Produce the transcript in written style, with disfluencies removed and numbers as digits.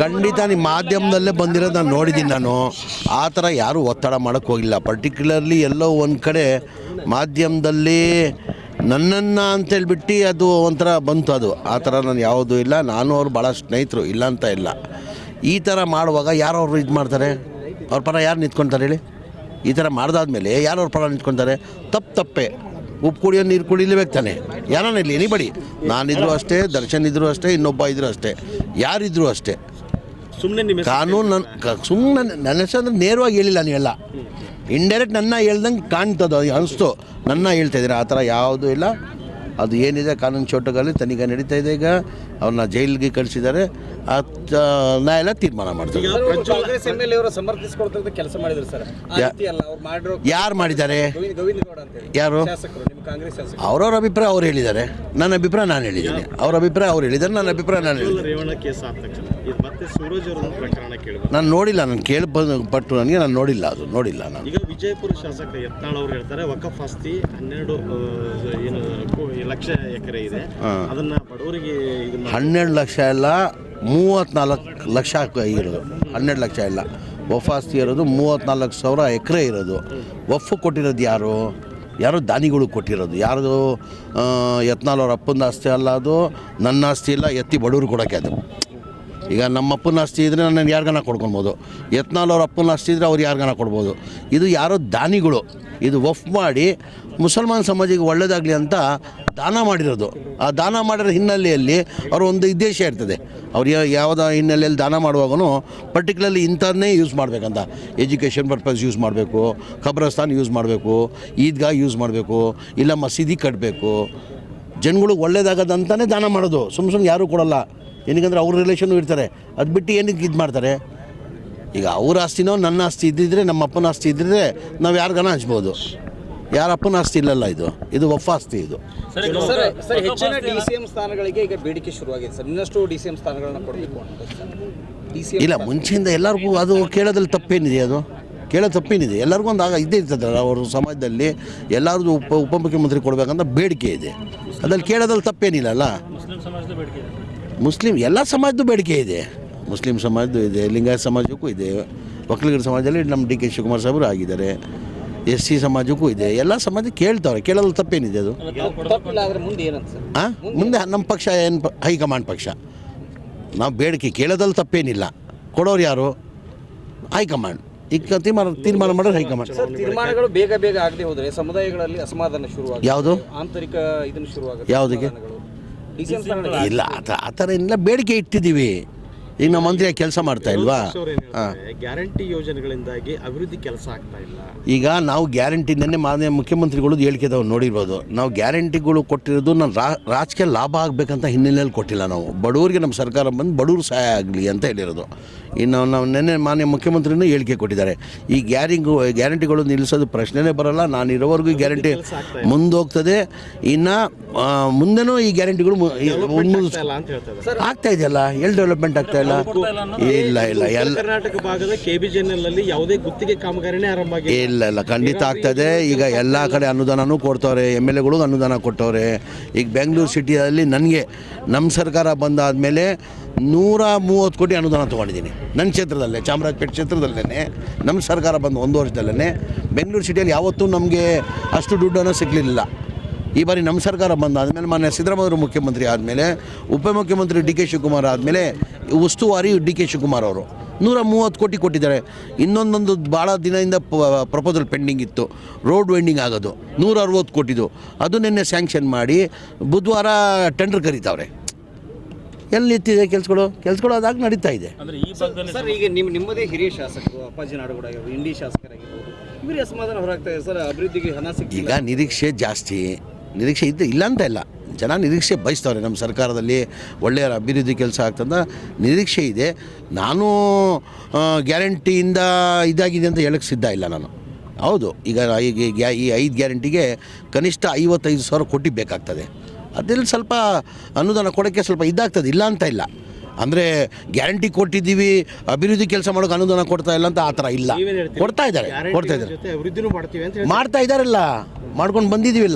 ಖಂಡಿತ ನಿಮ್ಮ ಮಾಧ್ಯಮದಲ್ಲೇ ಬಂದಿರೋದು ನಾನು ನೋಡಿದ್ದೀನಿ. ನಾನು ಆ ಥರ ಯಾರೂ ಒತ್ತಡ ಮಾಡೋಕ್ಕೆ ಹೋಗಿಲ್ಲ. ಪರ್ಟಿಕ್ಯುಲರ್ಲಿ ಎಲ್ಲೋ ಒಂದು ಕಡೆ ಮಾಧ್ಯಮದಲ್ಲಿ ನನ್ನನ್ನು ಅಂತೇಳ್ಬಿಟ್ಟು ಅದು ಒಂಥರ ಬಂತು. ಅದು ಆ ಥರ ನಾನು ಯಾವುದೂ ಇಲ್ಲ. ನಾನು ಅವ್ರು ಭಾಳ ಸ್ನೇಹಿತರು, ಇಲ್ಲ ಅಂತ ಇಲ್ಲ. ಈ ಥರ ಮಾಡುವಾಗ ಯಾರು ಅವರು ಇದು ಮಾಡ್ತಾರೆ? ಅವ್ರ ಪರ ಯಾರು ನಿಂತ್ಕೊಳ್ತಾರೆ ಹೇಳಿ? ಈ ಥರ ಮಾಡಿದಾದ್ಮೇಲೆ ಯಾರು ಅವ್ರ ಪರ ನಿಂತ್ಕೊಳ್ತಾರೆ? ತಪ್ಪೇ. ಉಪ್ಪು ಕುಡಿಯೋ ನೀರು ಕುಡಿಲೇಬೇಕು ತಾನೆ, ಯಾರನ್ನ ಇಲ್ಲಿ ಎನಿಬಡಿ. ನಾನಿದ್ರು ಅಷ್ಟೇ, ದರ್ಶನ್ ಇದ್ದರೂ ಅಷ್ಟೇ, ಇನ್ನೊಬ್ಬ ಇದ್ದರೂ ಅಷ್ಟೇ, ಯಾರಿದ್ರೂ ಅಷ್ಟೇ. ಸುಮ್ಮನೆ ಕಾನೂನು ಸುಮ್ಮನೆ ನನ್ನ ಹೆಸರು ಅಂದರೆ ನೇರವಾಗಿ ಹೇಳಿಲ್ಲ ನೀವೆಲ್ಲ, ಇಂಡೈರೆಕ್ಟ್ ನನ್ನ ಹೇಳ್ದಂಗೆ ಕಾಣ್ತದೆ, ಅನಿಸ್ತು. ನನ್ನ ಹೇಳ್ತಾಯಿದ್ದೀರ, ಆ ಥರ ಯಾವುದೂ ಇಲ್ಲ. ಅದು ಏನಿದೆ ಕಾನೂನು ಚೌಟಗಳಲ್ಲಿ ತನಿಖೆ ನಡೀತಾ ಇದೆ. ಈಗ ಅವ್ರನ್ನ ಜೈಲಿಗೆ ಕಳಿಸಿದ್ದಾರೆ. ನಾ ಎಲ್ಲ ತೀರ್ಮಾನ ಮಾಡ್ತೀವಿ. ಯಾರು ಮಾಡಿದ್ದಾರೆ? ಯಾರು? ಅವ್ರವ್ರ ಅಭಿಪ್ರಾಯ ಅವ್ರು ಹೇಳಿದ್ದಾರೆ, ನನ್ನ ಅಭಿಪ್ರಾಯ ನಾನು ಹೇಳಿದ್ದೀನಿ. ಅವ್ರ ಅಭಿಪ್ರಾಯ ಅವ್ರು ಹೇಳಿದ್ದಾರೆ, ನನ್ನ ಅಭಿಪ್ರಾಯ ನಾನು ಹೇಳಿದ್ದೀನಿ. ನಾನು ನೋಡಿಲ್ಲ, ನಾನು ಕೇಳ್ಪಟ್ಟು ನನಗೆ ನಾನು ನೋಡಿಲ್ಲ, ಅದು ನೋಡಿಲ್ಲ ನಾನು. ಈಗ ವಿಜಯಪುರ ಶಾಸಕ ಯತ್ನಾಳ್ ಅವರು ಹೇಳ್ತಾರೆ ವಕಫ್ ಆಸ್ತಿ 12 ಲಕ್ಷ ಎಕರೆ ಇದೆ, ಅದನ್ನ ಬಡವರಿಗೆ 12 ಲಕ್ಷ ಎಲ್ಲ 34 ಲಕ್ಷ ಇರೋದು. 12 ಲಕ್ಷ ಇಲ್ಲ, ವಫ್ ಆಸ್ತಿ ಇರೋದು 34,000 ಎಕರೆ ಇರೋದು. ವಫ್ ಕೊಟ್ಟಿರೋದು ಯಾರೋ ದಾನಿಗಳು ಕೊಟ್ಟಿರೋದು. ಯಾರ್ದು? ಯತ್ನಾಳ್ ಅವ್ರ ಅಪ್ಪನ ಆಸ್ತಿ ಅಲ್ಲ, ಅದು ನನ್ನ ಆಸ್ತಿ ಇಲ್ಲ, ಎತ್ತಿ ಬಡವರು ಕೊಡೋಕ್ಕೆ. ಅದು ಈಗ ನಮ್ಮ ಅಪ್ಪನ ಆಸ್ತಿ ಇದ್ದರೆ ನಾನು ಯಾರಿಗಾನ ಕೊಡ್ಕೊಬೋದು, ಯತ್ನಾಳ್ ಅವ್ರ ಅಪ್ಪನ ಆಸ್ತಿ ಇದ್ದರೆ ಅವ್ರು ಯಾರಿಗಾನ ಕೊಡ್ಬೋದು. ಇದು ಯಾರೋ ದಾನಿಗಳು ಇದು ವಫ್ ಮಾಡಿ ಮುಸಲ್ಮಾನ್ ಸಮಾಜಿಗೆ ಒಳ್ಳೆಯದಾಗಲಿ ಅಂತ ದಾನ ಮಾಡಿರೋದು. ಆ ದಾನ ಮಾಡಿರೋ ಹಿನ್ನೆಲೆಯಲ್ಲಿ ಅವ್ರ ಒಂದು ಉದ್ದೇಶ ಇರ್ತದೆ. ಅವ್ರು ಯಾವುದೋ ಹಿನ್ನೆಲೆಯಲ್ಲಿ ದಾನ ಮಾಡುವಾಗೂ ಪರ್ಟಿಕ್ಯುಲರ್ಲಿ ಇಂಥನ್ನೇ ಯೂಸ್ ಮಾಡಬೇಕಂತ. ಎಜುಕೇಷನ್ ಪರ್ಪಸ್ ಯೂಸ್ ಮಾಡಬೇಕು, ಖಬ್ರಸ್ತಾನ್ ಯೂಸ್ ಮಾಡಬೇಕು, ಈದ್ಗಾ ಯೂಸ್ ಮಾಡಬೇಕು, ಇಲ್ಲ ಮಸೀದಿ ಕಟ್ಟಬೇಕು, ಜನಗಳಿಗೆ ಒಳ್ಳೇದಾಗದಂತಾನೆ ದಾನ ಮಾಡೋದು. ಸುಮ್ಮನೆ ಯಾರೂ ಕೊಡೋಲ್ಲ. ಏನಕ್ಕಂದ್ರೆ ಅವ್ರ ರಿಲೇಷನ್ನು ಇರ್ತಾರೆ. ಅದು ಬಿಟ್ಟು ಏನಕ್ಕೆ ಇದು ಮಾಡ್ತಾರೆ? ಈಗ ಅವ್ರ ಆಸ್ತಿನೋ ನನ್ನ ಆಸ್ತಿ ಇದ್ದಿದ್ರೆ, ನಮ್ಮ ಅಪ್ಪನ ಆಸ್ತಿ ಇದ್ದಿದ್ರೆ ನಾವು ಯಾರಿಗಾನ ಹಂಚ್ಬೋದು. ಯಾರ ಅಪ್ಪನ ಆಸ್ತಿ ಇಲ್ಲಲ್ಲ, ಇದು ವಫ್ ಆಸ್ತಿ. ಇದು ಹೆಚ್ಚಿನ DCM ಸ್ಥಾನಗಳಿಗೆ ಈಗ ಬೇಡಿಕೆ ಶುರುವಾಗಿದೆ ಸರ್. ಇನ್ನಷ್ಟು DCM ಸ್ಥಾನಗಳನ್ನ ಕೊಡಬೇಕು ಅಂತ. ಇಲ್ಲ, ಮುಂಚೆಯಿಂದ ಎಲ್ಲರಿಗೂ ಅದು ಕೇಳೋದ್ರಲ್ಲಿ ತಪ್ಪೇನಿದೆ? ಅದು ಕೇಳೋ ತಪ್ಪೇನಿದೆ? ಎಲ್ಲರಿಗೂ ಒಂದು ಇದ್ದೇ ಇರ್ತದಲ್ಲ, ಅವ್ರ ಸಮಾಜದಲ್ಲಿ ಎಲ್ಲರಿಗೂ ಉಪಮುಖ್ಯಮಂತ್ರಿ ಕೊಡಬೇಕಂತ ಬೇಡಿಕೆ ಇದೆ. ಅದ್ರಲ್ಲಿ ಕೇಳೋದ್ರಲ್ಲಿ ತಪ್ಪೇನಿಲ್ಲಲ್ಲ. ಮುಸ್ಲಿಂ ಎಲ್ಲ ಸಮಾಜದ್ದು ಬೇಡಿಕೆ ಇದೆ. ಮುಸ್ಲಿಂ ಸಮಾಜದ್ದು ಇದೆ, ಲಿಂಗಾಯತ ಸಮಾಜಕ್ಕೂ ಇದೆ, ಒಕ್ಕಲಿಗರ ಸಮಾಜದಲ್ಲಿ ನಮ್ಮ DK ಶಿವಕುಮಾರ್ ಸಾಹೇಬರು ಆಗಿದ್ದಾರೆ, SC ಸಮಾಜಕ್ಕೂ ಇದೆ. ಎಲ್ಲ ಸಮಾಜ ಕೇಳ್ತಾವ್ರೆ, ಕೇಳೋದು ತಪ್ಪೇನಿದೆ? ಅದು ಮುಂದೆ ನಮ್ಮ ಪಕ್ಷ ಏನು ಹೈಕಮಾಂಡ್ ಪಕ್ಷ. ನಾವು ಬೇಡಿಕೆ ಕೇಳೋದ್ರಲ್ಲಿ ತಪ್ಪೇನಿಲ್ಲ. ಕೊಡೋರು ಯಾರು? ಹೈಕಮಾಂಡ್. ಈಗ ತೀರ್ಮಾನ ಮಾಡೋದು ಹೈಕಮಾಂಡ್. ತೀರ್ಮಾನಗಳು ಬೇಗ ಆಗದೆ ಹೋದರೆ ಸಮುದಾಯಗಳಲ್ಲಿ ಅಸಮಾಧಾನ ಶುರುವಾಗುತ್ತೆ. ಯಾವುದು? ಆಂತರಿಕ ಇದನ್ನು ಶುರುವಾಗುತ್ತೆ. ಯಾವುದಕ್ಕೆ? ಇಲ್ಲ, ಆ ಥರ ಇಲ್ಲ. ಬೇಡಿಕೆ ಇಟ್ಟಿದ್ದೀವಿ. ಈಗ ನಮ್ಮ ಮಂತ್ರಿ ಕೆಲಸ ಮಾಡ್ತಾ ಇಲ್ವಾ? ಗ್ಯಾರಂಟಿ ಯೋಜನೆಗಳಿಂದಾಗಿ ಅಭಿವೃದ್ಧಿ ಕೆಲಸ ಆಗ್ತಾ ಇಲ್ಲ. ಈಗ ನಾವು ಗ್ಯಾರಂಟಿನೇ ಮಾನ್ಯ ಮುಖ್ಯಮಂತ್ರಿಗಳು ಹೇಳಿಕೆದವು ನೋಡಿರ್ಬೋದು. ನಾವು ಗ್ಯಾರಂಟಿಗಳು ಕೊಟ್ಟಿರೋದು ನಾನು ರಾಜಕೀಯ ಲಾಭ ಆಗಬೇಕಂತ ಹಿನ್ನೆಲೆಯಲ್ಲಿ ಕೊಟ್ಟಿಲ್ಲ. ನಾವು ಬಡವರಿಗೆ ನಮ್ಮ ಸರ್ಕಾರ ಬಂದು ಬಡವರು ಸಹಾಯ ಆಗಲಿ ಅಂತ ಹೇಳಿರೋದು. ಇನ್ನು ನಾವು ನೆನ್ನೆ ಮಾನ್ಯ ಮುಖ್ಯಮಂತ್ರಿನೂ ಹೇಳಿಕೆ ಕೊಟ್ಟಿದ್ದಾರೆ. ಈ ಗ್ಯಾರಂಟಿಗಳು ನಿಲ್ಲಿಸೋದು ಪ್ರಶ್ನೆನೇ ಬರೋಲ್ಲ. ನಾನು ಇರೋವರೆಗೂ ಈ ಗ್ಯಾರಂಟಿ ಮುಂದೋಗ್ತದೆ. ಇನ್ನು ಮುಂದೆನೂ ಈ ಗ್ಯಾರಂಟಿಗಳು ಆಗ್ತಾ ಇದೆಯಲ್ಲ. ಡೆವಲಪ್ಮೆಂಟ್ ಆಗ್ತಾ ಇಲ್ಲ. ಇಲ್ಲ ಎಲ್ಲ ಕರ್ನಾಟಕ ಭಾಗದ KBJNL ಅಲ್ಲಿ ಯಾವುದೇ ಗುತ್ತಿಗೆ ಕಾಮಗಾರಿನೇ ಆರಂಭ ಆಗಿಲ್ಲ. ಇಲ್ಲ ಖಂಡಿತ ಆಗ್ತದೆ. ಈಗ ಎಲ್ಲ ಕಡೆ ಅನುದಾನನೂ ಕೊಡ್ತವ್ರೆ, MLAಗಳಿಗೂ ಅನುದಾನ ಕೊಟ್ಟವ್ರೆ. ಈಗ ಬೆಂಗಳೂರು ಸಿಟಿಯಲ್ಲಿ ನನಗೆ ನಮ್ಮ ಸರ್ಕಾರ ಬಂದಾದಮೇಲೆ 130 ಕೋಟಿ ಅನುದಾನ ತೊಗೊಂಡಿದ್ದೀನಿ. ನನ್ನ ಕ್ಷೇತ್ರದಲ್ಲೇ, ಚಾಮರಾಜಪೇಟೆ ಕ್ಷೇತ್ರದಲ್ಲೇ ನಮ್ಮ ಸರ್ಕಾರ ಬಂದು 1 ವರ್ಷದಲ್ಲೇ. ಬೆಂಗಳೂರು ಸಿಟಿಯಲ್ಲಿ ಯಾವತ್ತೂ ನಮಗೆ ಅಷ್ಟು ದುಡ್ಡನ್ನು ಸಿಗಲಿಲ್ಲ. ಈ ಬಾರಿ ನಮ್ಮ ಸರ್ಕಾರ ಬಂದಾದಮೇಲೆ ಮಾನ್ಯ ಸಿದ್ದರಾಮಯ್ಯ ಮುಖ್ಯಮಂತ್ರಿ ಆದಮೇಲೆ, ಉಪಮುಖ್ಯಮಂತ್ರಿ DK ಶಿವಕುಮಾರ್ ಆದಮೇಲೆ ಉಸ್ತುವಾರಿ DK ಶಿವಕುಮಾರ್ ಅವರು 130 ಕೋಟಿ ಕೊಟ್ಟಿದ್ದಾರೆ. ಇನ್ನೊಂದೊಂದು ಭಾಳ ದಿನದಿಂದ ಪ್ರಪೋಸಲ್ ಪೆಂಡಿಂಗ್ ಇತ್ತು, ರೋಡ್ ವೈಂಡಿಂಗ್ ಆಗೋದು 160 ಕೋಟಿದು. ಅದು ನಿನ್ನೆ ಸ್ಯಾಂಕ್ಷನ್ ಮಾಡಿ ಬುಧವಾರ ಟೆಂಡರ್ ಕರೀತಾವ್ರೆ. ಎಲ್ಲಿ ನಿಂತಿದೆ ಕೆಲಸಗಳು ಅದಾಗ ನಡೀತಾ ಇದೆ. ಸರ್, ಈಗ ನಿಮ್ಮದೇ ಹಿರಿಯ ಶಾಸಕರು ಅಪ್ಪಾಜಿ ನಾಡಗೌಡ ಆಗಿರ್ಬೋದು, ಇಂಡಿ ಶಾಸಕರಾಗಿರ್ಬೋದು, ಇವರಿಗೆ ಅಸಮಾಧಾನ ಹೊರಗ್ತಾ ಇದೆ ಸರ್. ಅಭಿವೃದ್ಧಿಗೆ ಹಣ ಸಿಗ್ತಿಲ್ಲ. ಈಗ ನಿರೀಕ್ಷೆ ಜಾಸ್ತಿ, ನಿರೀಕ್ಷೆ ಇಲ್ಲ ಅಂತ ಇಲ್ಲ. ಜನ ನಿರೀಕ್ಷೆ ಬಯಸ್ತವ್ರೆ. ನಮ್ಮ ಸರ್ಕಾರದಲ್ಲಿ ಒಳ್ಳೆಯ ಅಭಿವೃದ್ಧಿ ಕೆಲಸ ಆಗ್ತದ ನಿರೀಕ್ಷೆ ಇದೆ. ನಾನು ಗ್ಯಾರಂಟಿಯಿಂದ ಇದಾಗಿದೆ ಅಂತ ಹೇಳಕ್ಕೆ ಸಿದ್ಧ ಇಲ್ಲ ನಾನು. ಹೌದು, ಈಗ ಈ 5 ಗ್ಯಾರಂಟಿಗೆ ಕನಿಷ್ಠ 55,000 ಕೋಟಿ ಬೇಕಾಗ್ತದೆ. ಅದರಲ್ಲಿ ಸ್ವಲ್ಪ ಅನುದಾನ ಕೊಡೋಕ್ಕೆ ಸ್ವಲ್ಪ ಇದಾಗ್ತದೆ, ಇಲ್ಲ ಅಂತ ಇಲ್ಲ. ಅಂದರೆ ಗ್ಯಾರಂಟಿ ಕೊಟ್ಟಿದ್ದೀವಿ, ಅಭಿವೃದ್ಧಿ ಕೆಲಸ ಮಾಡೋಕೆ ಅನುದಾನ ಕೊಡ್ತಾ ಇಲ್ಲ ಅಂತ ಆ ಥರ ಇಲ್ಲ. ಕೊಡ್ತಾ ಇದ್ದಾರೆ ಮಾಡ್ತಾ ಇದ್ದಾರಲ್ಲ, ಮಾಡ್ಕೊಂಡು ಬಂದಿದ್ದೀವಿ.